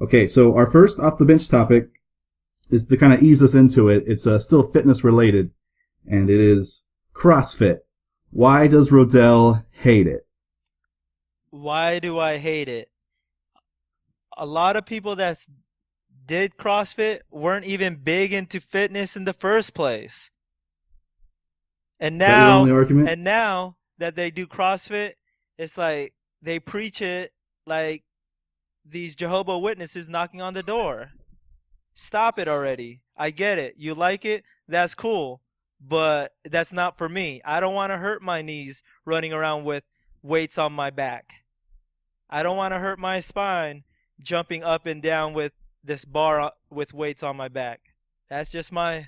Okay, so our first off the bench topic is to kind of ease us into it. It's still fitness related, and it is CrossFit. Why does Rodell hate it? Why do I hate it? A lot of people that did CrossFit weren't even big into fitness in the first place. And Is that your now, only argument? and now that they do CrossFit, it's like they preach it like these Jehovah Witnesses knocking on the door. Stop it already. I get it. You like it? That's cool. But that's not for me. I don't want to hurt my knees running around with weights on my back. I don't want to hurt my spine jumping up and down with this bar with weights on my back. That's just my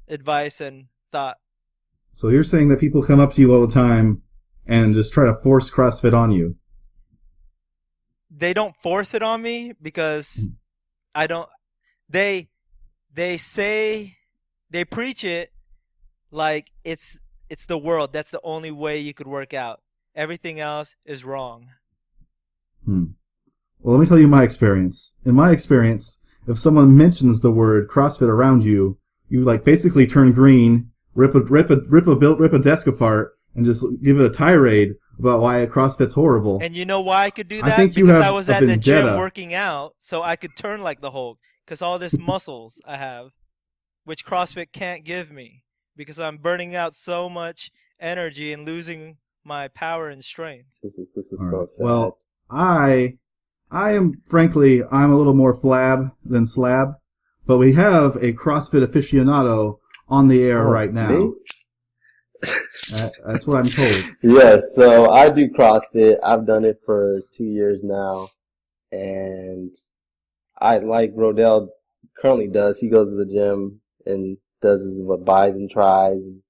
advice and thought. So you're saying that people come up to you all the time and just try to force CrossFit on you? They don't force it on me because I don't they they say they preach it like it's the world. That's the only way you could work out. Everything else is wrong. Hmm. Well, let me tell you my experience. In my experience, if someone mentions the word CrossFit around you, you like basically turn green, rip a desk apart, and just give it a tirade about why CrossFit's horrible. And you know why I could do I that? think you Because I have was a at the gym vendetta. working out, so I could turn like the Hulk. Because all this muscles I have, which CrossFit can't give me. Because I'm burning out so much energy and losing my power and strength. This is All so right. sad. Well, I am frankly I'm a little more flab than slab, but we have a CrossFit aficionado on the air Oh, right now. me? That's what I'm told. Yes, so I do CrossFit. I've done it for 2 years now, and I like Rodell currently does. He goes to the gym and does his buys and tries and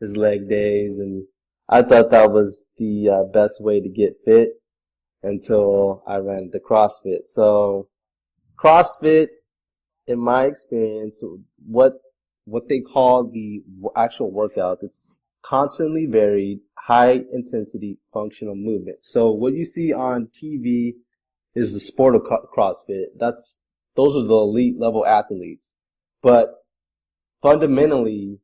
his leg days, and I thought that was the best way to get fit until I ran into CrossFit. So CrossFit, in my experience, what what they call the actual workout, it's constantly varied, high intensity functional movement. So what you see on TV is the sport of CrossFit. Those are the elite level athletes. But fundamentally,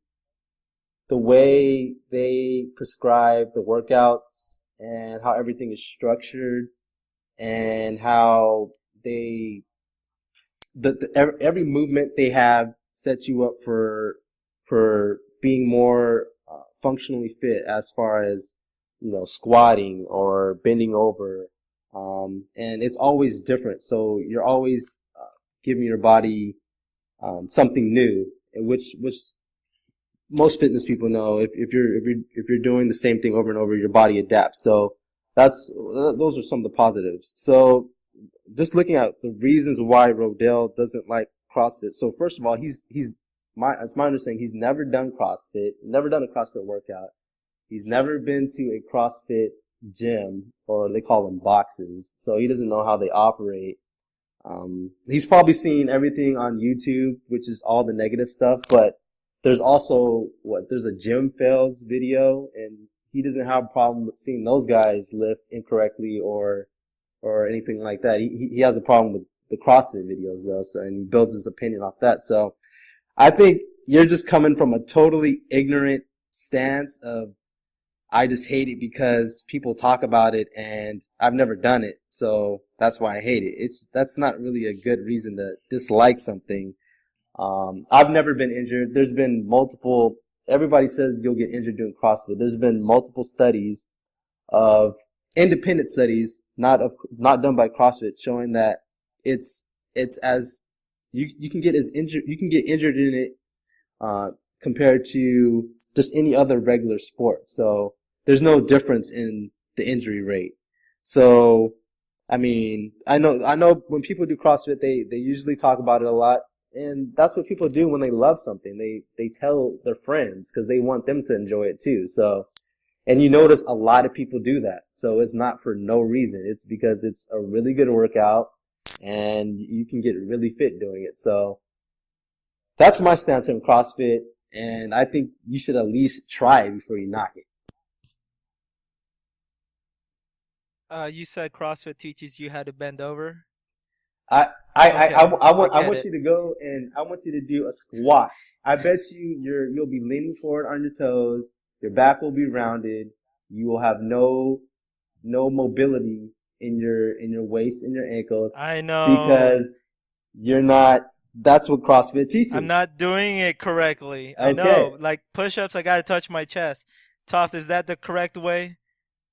the way they prescribe the workouts and how everything is structured and how they every movement they have sets you up for being more functionally fit as far as squatting or bending over, and it's always different. So you're always giving your body something new, which most fitness people know. If you're doing the same thing over and over, your body adapts. So those are some of the positives. So just looking at the reasons why Rodell doesn't like CrossFit. So first of all, it's my understanding he's never done CrossFit, never done a CrossFit workout. He's never been to a CrossFit gym, or they call them boxes. So he doesn't know how they operate. He's probably seen everything on YouTube, which is all the negative stuff, but there's also there's a gym fails video, and he doesn't have a problem with seeing those guys lift incorrectly or anything like that. He has a problem with the CrossFit videos though, so, and he builds his opinion off that. So I think you're just coming from a totally ignorant stance of I just hate it because people talk about it and I've never done it, so that's why I hate it. That's not really a good reason to dislike something. I've never been injured. There's been multiple. Everybody says you'll get injured doing CrossFit. There's been multiple studies of independent studies, not done by CrossFit, showing that it's as you can get injured in it compared to just any other regular sport. So there's no difference in the injury rate. So I mean, I know when people do CrossFit, they usually talk about it a lot, and that's what people do when they love something. They tell their friends because they want them to enjoy it too. So. And you notice a lot of people do that. So it's not for no reason. It's because it's a really good workout and you can get really fit doing it. So that's my stance on CrossFit. And I think you should at least try it before you knock it. You said CrossFit teaches you how to bend over. Okay, I want I get it. you to go and I want you to do a squat. I bet you'll be leaning forward on your toes. Your back will be rounded. You will have no mobility in your waist and your ankles I know. because you're not. That's what CrossFit I'm teaches. not doing it correctly. I Okay, know. Like push-ups, I gotta touch my chest. Toft, is that the correct way?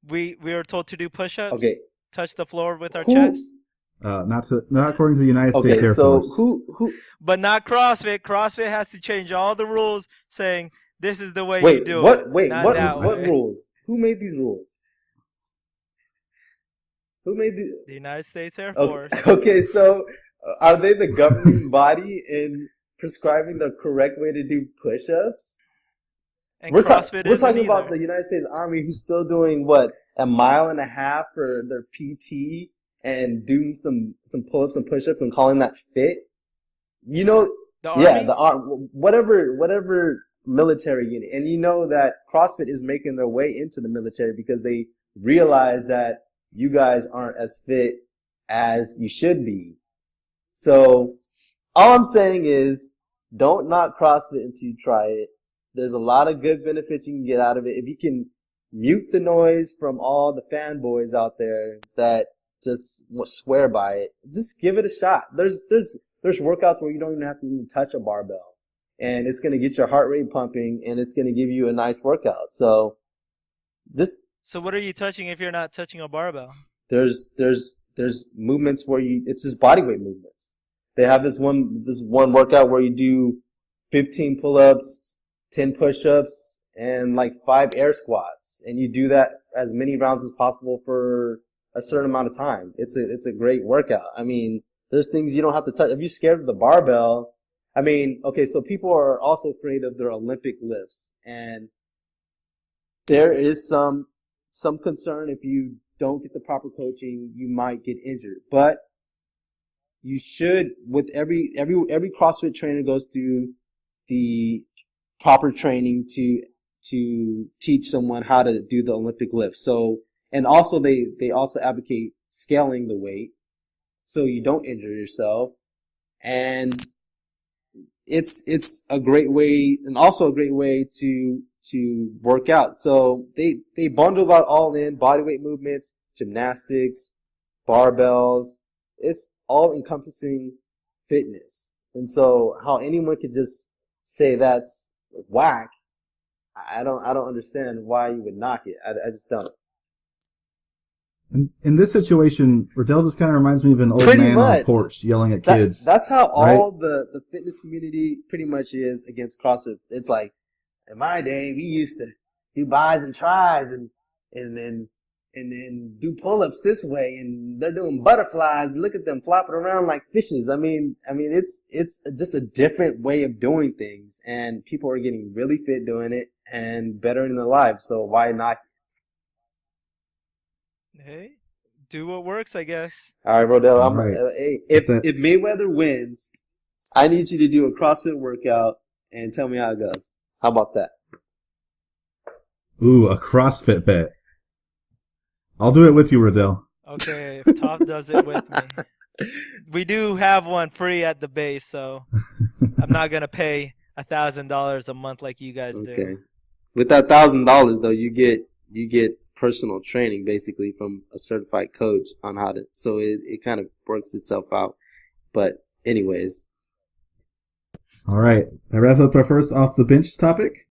We were told to do okay. push-ups, touch the floor with our Who? chest, Not according to the United States Okay, Air so Force. who? but not CrossFit. CrossFit has to change all the rules, saying this is the way you Wait, do it, what? Wait, not that what way. rules? Who made these rules? Who made the? The United States Air Okay, Force okay. So are they the governing body in prescribing the correct way to do push-ups? and CrossFit We're isn't talking about either. the United States Army who's still doing what, a mile and a half for their PT and doing some pull-ups and push-ups and calling that fit. You know, The yeah, Army? whatever military unit, and you know that CrossFit is making their way into the military because they realize that you guys aren't as fit as you should be. So all I'm saying is, don't knock CrossFit until you try it. There's a lot of good benefits you can get out of it. If you can mute the noise from all the fanboys out there that just swear by it, just give it a shot. There's workouts where you don't even have to even touch a barbell, and it's going to get your heart rate pumping, and it's going to give you a nice workout. So just So what are you touching if you're not touching a barbell? there's movements where it's just body weight movements. They have this one workout where you do 15 pull-ups, 10 push-ups, and like 5 air squats, and you do that as many rounds as possible for a certain amount of time. It's a great workout. I mean, there's things you don't have to touch. If you're scared of the barbell, I mean, okay, so people are also afraid of their Olympic lifts, and there is some concern if you don't get the proper coaching, you might get injured. But you should, with every CrossFit trainer goes through the proper training to teach someone how to do the Olympic lift. So, and also they also advocate scaling the weight so you don't injure yourself. And it's a great way, and also a great way to work out. So they bundle that all in: bodyweight movements, gymnastics, barbells. It's all encompassing fitness. And so how anyone could just say that's whack, I don't understand why you would knock it. I just don't. In this situation, Rodell just kind of reminds me of an old Pretty man on a much. porch yelling at kids. That's how right? all the fitness community pretty much is against CrossFit. It's like, in my day, we used to do bis and tries and do pull-ups this way, and they're doing butterflies. Look at them flopping around like fishes. I mean, it's just a different way of doing things, and people are getting really fit doing it and bettering their lives. So why not? Hey, do what works, I guess. All right, Rodell. All right. If Mayweather wins, I need you to do a CrossFit workout and tell me how it goes. How about that? Ooh, a CrossFit bet. I'll do it with you, Rodell. Okay, if Top does it with me. We do have one free at the base, so I'm not gonna pay $1,000 a month like you guys Okay. do. With that $1,000 though, you get personal training basically from a certified coach on how to. So it kind of works itself out. But anyways, All right. That wraps up our first off the bench topic.